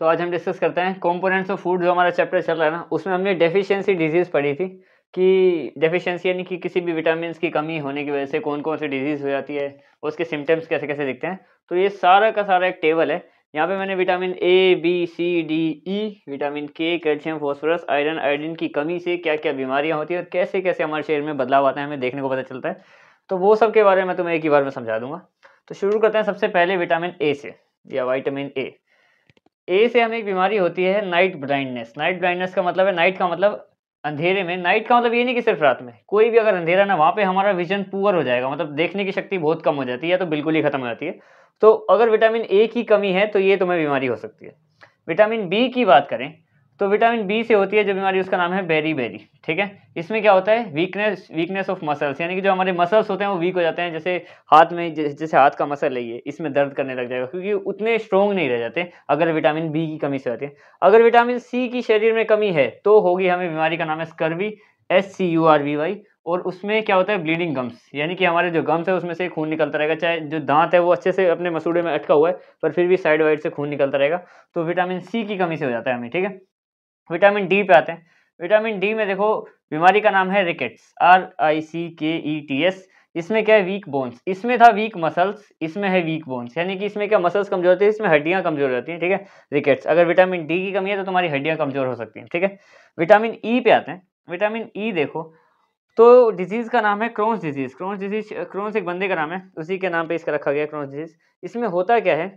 तो आज हम डिस्कस करते हैं कंपोनेंट्स ऑफ फूड। जो हमारा चैप्टर चल रहा है ना, उसमें हमने डेफिशिएंसी डिजीज़ पढ़ी थी कि डेफिशिएंसी यानी कि किसी भी विटामिन की कमी होने की वजह से कौन-कौन सी डिजीज़ हो जाती है, उसके सिम्पटम्स कैसे-कैसे दिखते हैं। तो ये सारा का सारा एक टेबल है। यहाँ पे मैंने vitamin A, B, C, D, E, vitamin K, calcium, phosphorus, iron, iodine की कमी से क्या-क्या बीमारियाँ होती हैं और कैसे-कैसे हमारे शरीर में बदलाव आता है, हमें देखने को पता चलता है। तो वो सब के बारे में तुम्हें एक ही बार में समझा दूँगा। तो शुरू करते हैं सबसे पहले विटामिन ए से या विटामिन ए। ए से हमें एक बीमारी होती है नाइट ब्लाइंडनेस। नाइट ब्लाइंडनेस का मतलब है, नाइट का मतलब अंधेरे में। नाइट का मतलब ये नहीं कि सिर्फ रात में, कोई भी अगर अंधेरा ना, वहाँ पे हमारा विजन पुअर हो जाएगा, मतलब देखने की शक्ति बहुत कम हो जाती है या तो बिल्कुल ही खत्म हो जाती है। तो अगर विटामिन ए की कमी है तो ये तुम्हें बीमारी हो सकती है। विटामिन बी की बात करें तो विटामिन बी से होती है जो बीमारी, उसका नाम है बेरी-बेरी, ठीक है। इसमें क्या होता है, वीकनेस ऑफ मसल्स, यानी कि जो हमारे मसल्स होते हैं वो वीक हो जाते हैं। जैसे हाथ में जैसे हाथ का मसल है, ये इसमें दर्द करने लग जाएगा क्योंकि उतने स्ट्रॉन्ग नहीं रह जाते अगर विटामिन बी की कमी से होती है। अगर विटामिन सी की शरीर में कमी है तो होगी हमें बीमारी, का नाम है स्कर्वी, SCURVY। और उसमें क्या होता है, ब्लीडिंग गम्स, यानी कि हमारे जो गम्स है उसमें से खून निकलता रहेगा। चाहे जो दांत है वो अच्छे से अपने मसूड़े में अटका हुआ है, पर फिर भी साइड वाइड से खून निकलता रहेगा। तो विटामिन सी की कमी से हो जाता है हमें, ठीक है। विटामिन डी पे आते हैं। विटामिन डी में देखो, बीमारी का नाम है रिकेट्स, RICKETS। इसमें क्या है, वीक बोन्स। इसमें था वीक मसल्स, इसमें है वीक बोन्स, यानी कि इसमें क्या, मसल्स कमजोर होती है, इसमें हड्डियां कमजोर होती हैं, ठीक है। रिकेट्स, अगर विटामिन डी की कमी है तो तुम्हारी हड्डियां कमजोर हो सकती हैं, ठीक है। विटामिन ई पे आते हैं। विटामिन ई देखो तो डिजीज का नाम है क्रोन्स डिजीज। क्रोन्स एक बंदे का नाम है, उसी के नाम पे इसका रखा गया क्रोन्स डिजीज। इसमें होता क्या है,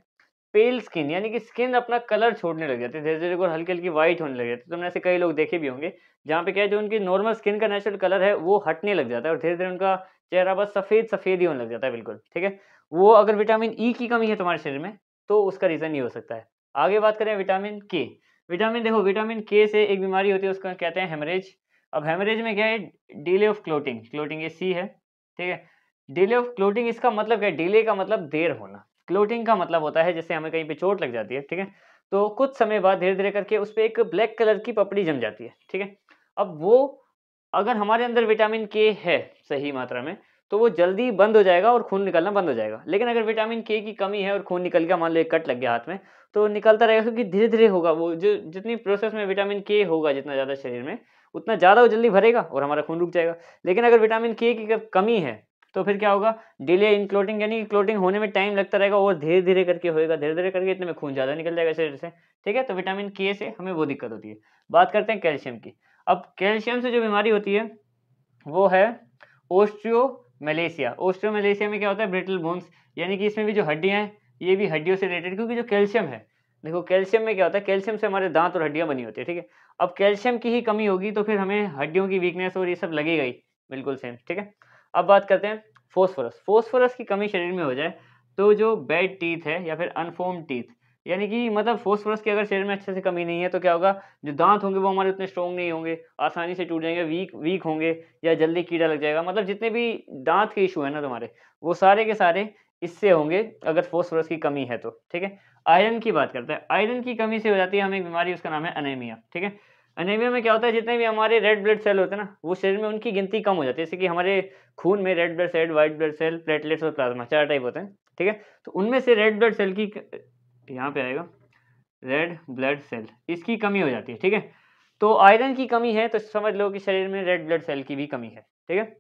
पेल स्किन, यानी कि स्किन अपना कलर छोड़ने लग जाती है धीरे-धीरे और हल्की-हल्की व्हाइट होने लग जाती है। तुमने ऐसे कई लोग देखे भी होंगे, जहाँ पे क्या है, जो उनकी नॉर्मल स्किन का नेचुरल कलर है वो हटने लग जाता है और धीरे-धीरे उनका चेहरा बस सफ़ेद-सफ़ेद ही होने लग जाता है, बिल्कुल, ठीक है। वो अगर विटामिन ई की कमी है तुम्हारे शरीर में, तो उसका रीज़न ये हो सकता है। आगे बात करें विटामिन के। विटामिन देखो, विटामिन के से एक बीमारी होती है, उसको कहते हैं हेमरेज। अब हेमरेज में क्या है, डिले ऑफ क्लॉटिंग, क्लॉटिंग ये सी है, ठीक है। डिले ऑफ क्लॉटिंग, इसका मतलब क्या है, डिले का मतलब देर होना। क्लोटिंग का मतलब होता है जैसे हमें कहीं पे चोट लग जाती है, ठीक है, तो कुछ समय बाद धीरे-धीरे करके उस पे एक ब्लैक कलर की पपड़ी जम जाती है, ठीक है। अब वो अगर हमारे अंदर विटामिन के है सही मात्रा में, तो वो जल्दी बंद हो जाएगा और खून निकलना बंद हो जाएगा। लेकिन अगर विटामिन के की कमी है और खून निकल गया, मान लो एक कट लग गया हाथ में, तो निकलता रहेगा क्योंकि धीरे-धीरे होगा वो, जो जितनी प्रोसेस में विटामिन के होगा जितना ज़्यादा शरीर में, उतना ज़्यादा वो जल्दी भरेगा और हमारा खून रुक जाएगा। लेकिन अगर विटामिन के की कमी है, तो फिर क्या होगा, डिले इन क्लॉटिंग, यानी कि क्लॉटिंग होने में टाइम लगता रहेगा और धीरे-धीरे करके होएगा, धीरे-धीरे करके इतने में खून ज़्यादा निकल जाएगा शरीर से, ठीक है। तो विटामिन के से हमें वो दिक्कत होती है। बात करते हैं कैल्शियम की। अब कैल्शियम से जो बीमारी होती है वो है ओस्टियोमेलेशिया। ओस्टियोमेलेशिया में क्या होता है, ब्रिटल बोन्स, यानी कि इसमें भी जो हड्डियाँ हैं, ये भी हड्डियों से रिलेटेड, क्योंकि जो कैल्शियम है, देखो कैल्शियम में क्या होता है, कैल्शियम से हमारे दाँत और हड्डियाँ बनी होती है, ठीक है। अब कैल्शियम की ही कमी होगी तो फिर हमें हड्डियों की वीकनेस और ये सब लगेगा ही, बिल्कुल सेम, ठीक है। अब बात करते हैं फास्फोरस। फास्फोरस की कमी शरीर में हो जाए तो जो बैड टीथ है या फिर अनफॉर्म्ड टीथ, यानी कि मतलब फास्फोरस की अगर शरीर में अच्छे से कमी नहीं है तो क्या होगा, जो दाँत होंगे वो हमारे उतने स्ट्रॉन्ग नहीं होंगे, आसानी से टूट जाएँगे, वीक वीक होंगे या जल्दी कीड़ा लग जाएगा। मतलब जितने भी दाँत के इश्यू है ना तुम्हारे, वो सारे के सारे इससे होंगे अगर फास्फोरस की कमी है तो, ठीक है। आयरन की बात करते हैं। आयरन की कमी से हो जाती है हमें एक बीमारी, उसका नाम है एनीमिया, ठीक है। एनीमिया में क्या होता है, जितने भी हमारे रेड ब्लड सेल होते हैं ना, वो शरीर में उनकी गिनती कम हो जाती है। जैसे कि हमारे खून में red blood cell, white blood cell, platelets और प्लाज्मा 4 टाइप होते हैं, ठीक है। तो उनमें से रेड ब्लड सेल की यहाँ पे आएगा रेड ब्लड सेल, इसकी कमी हो जाती है, ठीक है। तो आयरन की कमी है तो समझ लो कि शरीर में रेड ब्लड सेल की भी कमी है, ठीक है।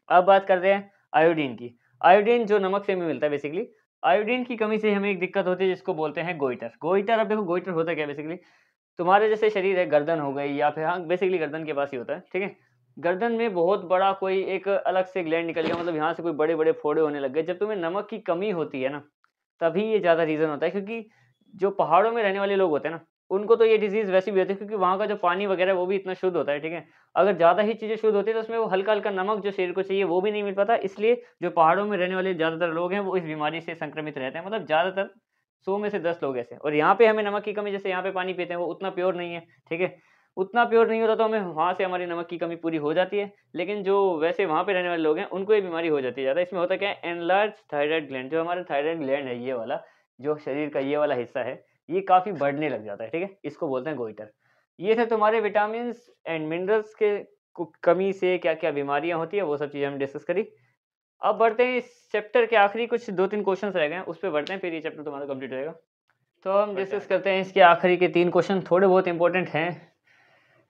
अब बात करते हैं आयोडीन की। आयोडीन जो नमक से हमें मिलता है बेसिकली, आयोडीन की कमी से हमें एक दिक्कत होती है जिसको बोलते हैं गोइटर। गोइटर, अब देखो गोइटर होता क्या है बेसिकली, तुम्हारे जैसे शरीर है, गर्दन हो गई या फिर, हाँ बेसिकली गर्दन के पास ही होता है, ठीक है। गर्दन में बहुत बड़ा कोई एक अलग से ग्लैंड निकल गया, मतलब यहाँ से कोई बड़े-बड़े फोड़े होने लग गए। जब तुम्हें नमक की कमी होती है ना, तभी ये ज़्यादा रीज़न होता है, क्योंकि जो पहाड़ों में रहने वाले लोग होते हैं ना, उनको तो ये डिज़ीज़ वैसे भी होती है क्योंकि वहाँ का जो पानी वगैरह है वो भी इतना शुद्ध होता है, ठीक है। अगर ज़्यादा ही चीज़ें शुद्ध होती है तो उसमें वो हल्का-हल्का नमक जो शरीर को चाहिए वो भी नहीं मिल पाता, इसलिए जो पहाड़ों में रहने वाले ज़्यादातर लोग हैं वो इस बीमारी से संक्रमित रहते हैं। मतलब ज़्यादातर 100 में से 10 लोग ऐसे हैं। और यहाँ पे हमें नमक की कमी, जैसे यहाँ पे पानी पीते हैं वो उतना प्योर नहीं है, ठीक है। उतना प्योर नहीं होता तो हमें वहाँ से हमारी नमक की कमी पूरी हो जाती है। लेकिन जो वैसे वहाँ पे रहने वाले लोग हैं उनको ये बीमारी हो जाती है ज़्यादा। इसमें होता क्या है, एनलार्ज थायराइड ग्लैंड, जो हमारा थायराइड ग्लैंड है ये वाला, जो शरीर का ये वाला हिस्सा है, ये काफ़ी बढ़ने लग जाता है, ठीक है? इसको बोलते हैं गोइटर। ये थे तुम्हारे विटामिन्स एंड मिनरल्स के कमी से क्या-क्या बीमारियाँ होती हैं, वो सब चीज़ें हमने डिस्कस करी। अब बढ़ते हैं इस चैप्टर के आखिरी कुछ 2-3 क्वेश्चंस रह गए हैं, उस पे बढ़ते हैं, फिर ये चैप्टर तुम्हारा कंप्लीट हो जाएगा। तो हम डिस्कस करते हैं इसके आखिरी के 3 क्वेश्चन, थोड़े बहुत इंपॉर्टेंट हैं,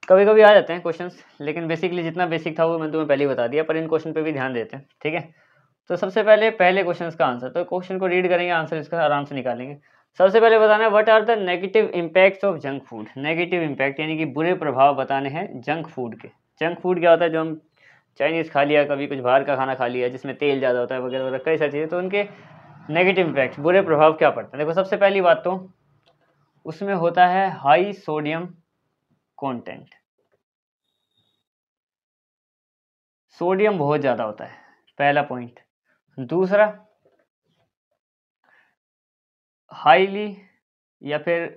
कभी कभी आ जाते हैं क्वेश्चंस, लेकिन बेसिकली जितना बेसिक था वो मैंने तुम्हें पहले ही बता दिया, पर इन क्वेश्चन पे भी ध्यान देते हैं, ठीक है। तो सबसे पहले पहले क्वेश्चन का आंसर, तो क्वेश्चन को रीड करेंगे, आंसर इसका आराम से निकालेंगे। सबसे पहले बताना है what are the negative impacts of junk food. Negative impact यानी कि बुरे प्रभाव बताने हैं जंक फूड के। जंक फूड क्या होता है, जो हम चाइनीज़ खा लिया, कभी कुछ बाहर का खाना खा लिया जिसमें तेल ज़्यादा होता है वगैरह वगैरह कई सारी चीज़ें, तो उनके नेगेटिव इम्पैक्ट, बुरे प्रभाव क्या पड़ते हैं। देखो सबसे पहली बात तो उसमें होता है हाई सोडियम कंटेंट, सोडियम बहुत ज़्यादा होता है, पहला पॉइंट। दूसरा, हाईली या फिर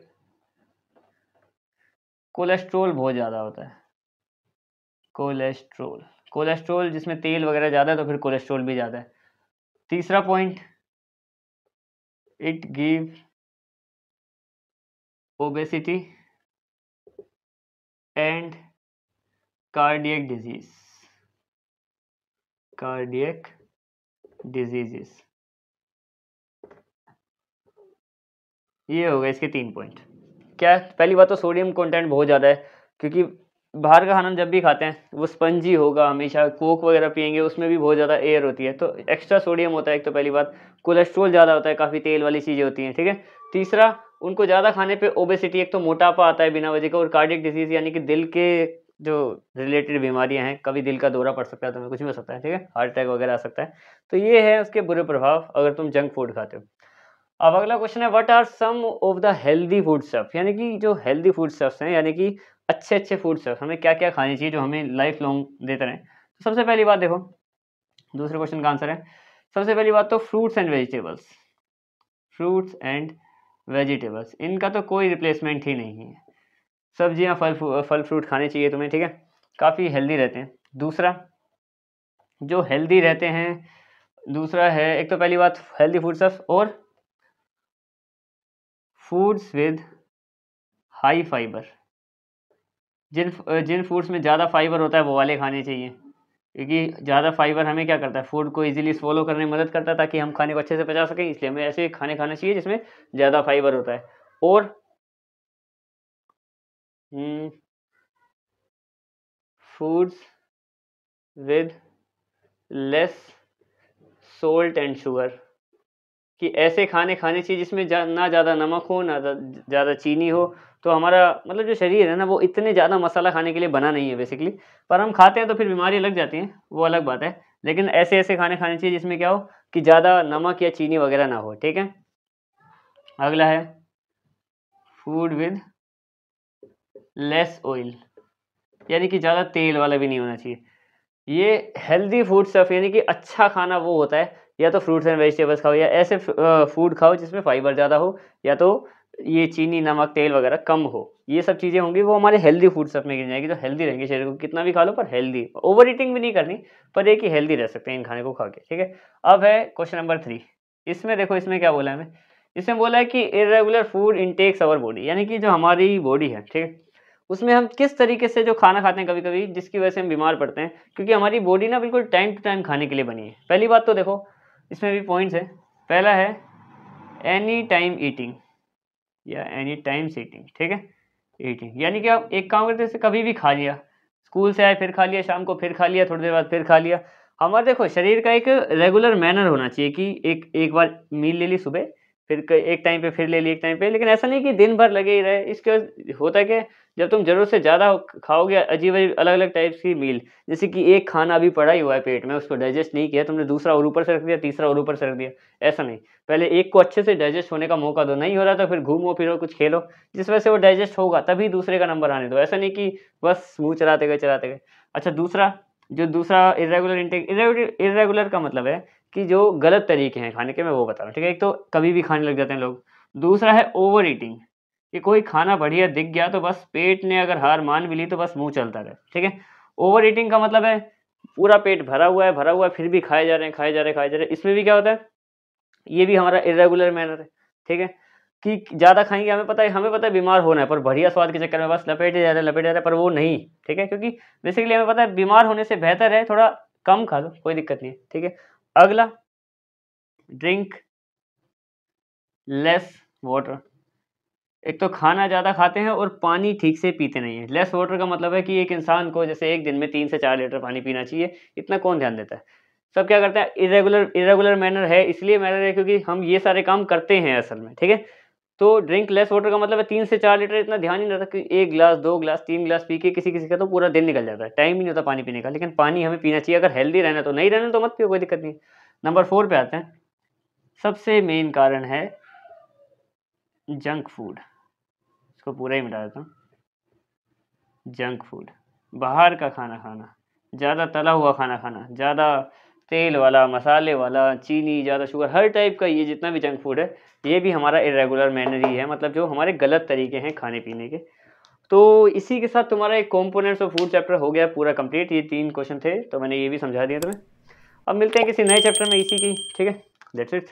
कोलेस्ट्रोल बहुत ज़्यादा होता है, कोलेस्ट्रोल, कोलेस्ट्रोल जिसमें तेल वगैरह ज़्यादा है तो फिर कोलेस्ट्रोल भी ज़्यादा है। तीसरा point, it give obesity and cardiac disease, cardiac diseases. ये हो गए इसके 3 पॉइंट। क्या, पहली बात तो सोडियम कंटेंट बहुत ज़्यादा है, क्योंकि बाहर का खाना हम जब भी खाते हैं वो स्पंजी होगा हमेशा, कोक वगैरह पियेंगे उसमें भी बहुत ज़्यादा एयर होती है, तो एक्स्ट्रा सोडियम होता है एक तो पहली बात। कोलेस्ट्रोल ज़्यादा होता है, काफ़ी तेल वाली चीज़ें होती हैं, ठीक है। तीसरा, उनको ज़्यादा खाने पे ओबेसिटी, एक तो मोटापा आता है बिना वजह का, और कार्डियक डिजीज़ यानी कि दिल के जो रिलेटेड बीमारियां हैं, कभी दिल का दौरा पड़ सकता है, तुम्हें कुछ भी हो सकता है, ठीक है, हार्ट अटैक वगैरह आ सकता है। तो ये है उसके बुरे प्रभाव अगर तुम जंक फूड खाते हो। अब अगला क्वेश्चन है what are some of the healthy food stuff, यानी कि जो हेल्दी फूड स्टफ्स हैं, यानी कि अच्छे अच्छे फूड स्टफ हमें क्या क्या खानी चाहिए जो हमें लाइफ लॉन्ग देते रहें। तो सबसे पहली बात देखो, दूसरे क्वेश्चन का आंसर है, सबसे पहली बात तो fruits and vegetables, fruits and vegetables, इनका तो कोई रिप्लेसमेंट ही नहीं है। सब्जियां, फल फ्रूट खाने चाहिए तुम्हें, ठीक है, काफ़ी हेल्दी रहते हैं। दूसरा, जो हेल्दी रहते हैं, दूसरा है, एक तो पहली बात हेल्दी फूड स्टफ, और फूड्स विद हाई फाइबर, जिन जिन फूड्स में ज़्यादा फाइबर होता है वो वाले खाने चाहिए, क्योंकि ज़्यादा फाइबर हमें क्या करता है, फूड को इजीली swallow करने में मदद करता है, ताकि हम खाने को अच्छे से पचा सकें, इसलिए हमें ऐसे खाने खाना चाहिए जिसमें ज़्यादा फाइबर होता है। और foods with less salt and sugar, कि ऐसे खाने खाने चाहिए जिसमें ना ज़्यादा नमक हो ना ज़्यादा चीनी हो। तो हमारा मतलब जो शरीर है ना, वो इतने ज़्यादा मसाला खाने के लिए बना नहीं है बेसिकली, पर हम खाते हैं तो फिर बीमारी लग जाती हैं, वो अलग बात है। लेकिन ऐसे ऐसे खाने खाने चाहिए जिसमें क्या हो कि ज़्यादा नमक या चीनी वगैरह ना हो, ठीक है। अगला है फूड विद लेस ऑयल, यानी कि ज़्यादा तेल वाला भी नहीं होना चाहिए। ये हेल्दी फूड स्टफ, यानी कि अच्छा खाना वो होता है, या तो फ्रूट्स एंड वेजिटेबल्स खाओ, या ऐसे फूड खाओ जिसमें फाइबर ज़्यादा हो, या तो ये चीनी नमक तेल वगैरह कम हो। ये सब चीज़ें होंगी वो हमारे हेल्दी फूड स्टफ में गिन जाएगी, जो हेल्दी रहेंगे, शरीर को कितना भी खा लो पर हेल्दी, ओवर ईटिंग भी नहीं करनी, पर एक ही हेल्दी रह सकते हैं इन खाने को खा के, ठीक है। अब है क्वेश्चन नंबर 3। इसमें देखो, इसमें क्या बोला है हमें, इसमें बोला है कि irregular food intakes our body, यानी कि जो हमारी बॉडी है, ठीक है, उसमें हम किस तरीके से जो खाना खाते हैं कभी कभी, जिसकी वजह से हम बीमार पड़ते हैं, क्योंकि हमारी बॉडी ना बिल्कुल टाइम टू टाइम खाने के लिए बनी है। पहली बात तो देखो, इसमें भी पॉइंट्स है। पहला है एनी टाइम ईटिंग या एनी टाइम्स ईटिंग, ठीक है, ईटिंग यानी कि आप एक काम करते हैं, कभी भी खा लिया, स्कूल से आए फिर खा लिया, शाम को फिर खा लिया, थोड़ी देर बाद फिर खा लिया। हमारा देखो शरीर का एक रेगुलर मैनर होना चाहिए कि एक बार मील ले ली सुबह, फिर एक टाइम पे फिर ले ली एक टाइम पे, लेकिन ऐसा नहीं कि दिन भर लगे ही रहे। इसके होता है कि जब तुम ज़रूरत से ज़्यादा खाओगे अजीब-अजीब अलग-अलग टाइप्स की मील, जैसे कि एक खाना अभी पड़ा ही हुआ है पेट में, उसको डाइजेस्ट नहीं किया, तुमने दूसरा और ऊपर से रख दिया, तीसरा और ऊपर से रख दिया, ऐसा नहीं। पहले एक को अच्छे से डाइजेस्ट होने का मौका दो, नहीं हो रहा तो फिर घूमो फिरो, कुछ खेलो, जिस वजह से वो डाइजेस्ट होगा, तभी दूसरे का नंबर आने दो। ऐसा नहीं कि बस मुँह चलाते गए। अच्छा, दूसरा इर्रेगुलर इंटेक, इर्रेगुलर का मतलब है कि जो गलत तरीके हैं खाने के, मैं वो बता रहा हूँ, ठीक है। एक तो कभी भी खाने लग जाते हैं लोग। दूसरा है ओवर ईटिंग, कि कोई खाना बढ़िया दिख गया तो बस पेट ने अगर हार मान भी ली तो बस मुंह चलता रहे, ठीक है। ओवर ईटिंग का मतलब है पूरा पेट भरा हुआ है, फिर भी खाए जा रहे हैं। इसमें भी क्या होता है, ये भी हमारा इर्रेगुलर मैनर है, ठीक है, कि ज़्यादा खाएंगे, हमें पता है बीमार होना है, पर बढ़िया स्वाद के चक्कर में बस लपेटे जा रहे हैं, पर वो नहीं, ठीक है, क्योंकि बेसिकली हमें पता है बीमार होने से बेहतर है थोड़ा कम खा लो, कोई दिक्कत नहीं है, ठीक है। अगला, ड्रिंक लेस वाटर, एक तो खाना ज़्यादा खाते हैं और पानी ठीक से पीते नहीं हैं। लेस वाटर का मतलब है कि एक इंसान को जैसे एक दिन में 3 से 4 लीटर पानी पीना चाहिए, इतना कौन ध्यान देता है? सब क्या करते हैं, इर्रेगुलर इर्रेगुलर मैनर है, इसलिए मैनर है क्योंकि हम ये सारे काम करते हैं असल में, ठीक है? तो ड्रिंक लेस वाटर का मतलब है 3 से 4 लीटर, इतना ध्यान ही नहीं रहता कि 1 ग्लास, 2 ग्लास, 3 ग्लास पी के किसी-किसी का तो पूरा दिन निकल जाता है। टाइम ही नहीं होता पानी पीने का, लेकिन पानी हमें पीना चाहिए। अगर हेल्दी रहना है तो, नहीं रहना तो मत पियो, कोई दिक्कत नहीं है। नंबर 4 पे आते हैं। सबसे मेन कारण है जंक फूड। इसको पूरा ही मिटा देता हूँ। जंक फूड, बाहर का खाना खाना, ज़्यादा तला हुआ खाना खाना, ज़्यादा तेल वाला, मसाले वाला, चीनी, ज़्यादा शुगर, हर टाइप का ये जितना भी जंक फूड है, ये भी हमारा इर्रेगुलर मैनर ही है, मतलब जो हमारे गलत तरीके हैं खाने-पीने के। तो इसी के साथ तुम्हारा एक कंपोनेंट्स ऑफ फूड चैप्टर हो गया पूरा कंप्लीट। ये 3 क्वेश्चन थे, तो मैंने ये भी समझा दिया तुम्हें। अब मिलते हैं किसी नए चैप्टर में इसी की, ठीक है? That's it.